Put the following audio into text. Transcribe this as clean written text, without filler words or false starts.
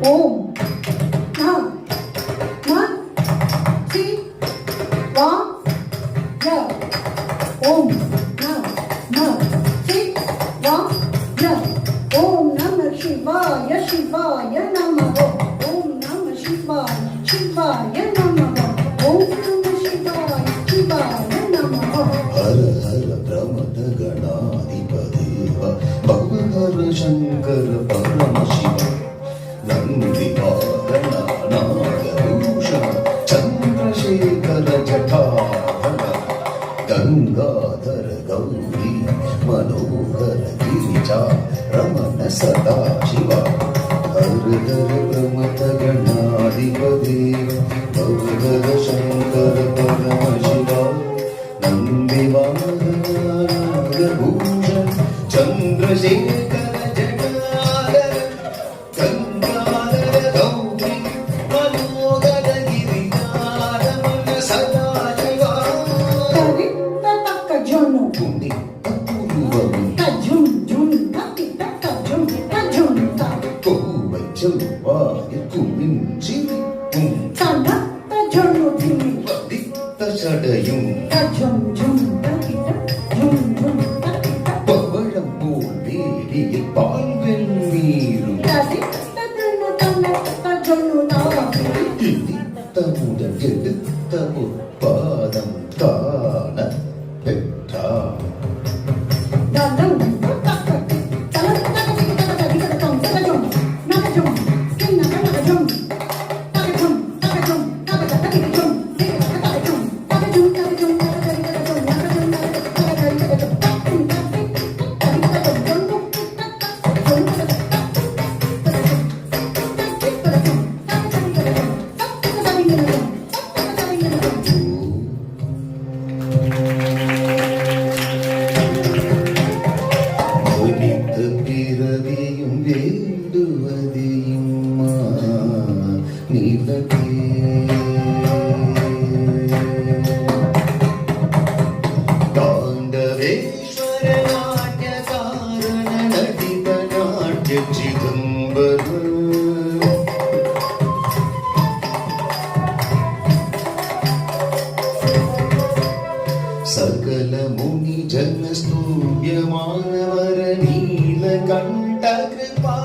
ஓம் நம சிவாய. ஓம் நம சிவாய. ஓம் நம சிவாய சிவாய நமः. ஓம் நம சிவாய சிவாய நமः. ஓம் நம சிவாய சிவாய நமः. ஹர ஹர பிரமத கணாதிபதேவ பவஹர சங்கர பரமசிவ நந்தி வாகன நாகபூஷண சந்திரசேகர ஜட்டாதர கங்காதர கௌரி மனோகர கிரிஜா ரமண சதா சிவ. ஹர ஹர பிரமத கணாதிபதேவ பவஹர சங்கர பரமசிவ நந்தி வாகனநாகபூஷண சந்திரசேகர ஜட்டாதர கங்காதர கௌரி மனோகர கிரிஜா ரமண சதா சிவ. தரித்த தக்க ஜொன்னு குண்டி அபூர்வம் தஜும் ஜும் தத்தி தக்க ஜும் தஜும் தா. கோவை செவ்வாய குமிஞ்சிரிக்கும் தனத்த ஜொன்னு திமி பதித்த சடையும் தஜும் ஜும் தத்தி தக்க ஜும் ஜும் தத்தி தக்க. பவழம் போல் வேலியில் பால் வெந்நீரும் தரித்த ஜொன்னு தனத்த ஜொன்னு தாவி. இனித்த முதல் எடுத்த பாதம் காண பெற்றார். தனம் தக்க தலம் தக்க தக்க தக்க தக்க ஜும் நக ஜும் கிண்ண நக ஜும் தக்க ஜும் தக்க ஜும் தக்க தக்க ஜும் தக்க ஜும் தக்க ஜும் தக்க ஜும் தக்க ஜும் நக ஜும் தக்க ஜும் ஒலித்த பிறவியும் வேண்டுவதையும் நீலகே தாண்டவேஸ்வர நாட்ய காரண நடித நாட்ய சிதம்பரம் சகல முனி ஜன ஸ்தூயமானவர நீல கண்ட கிருபா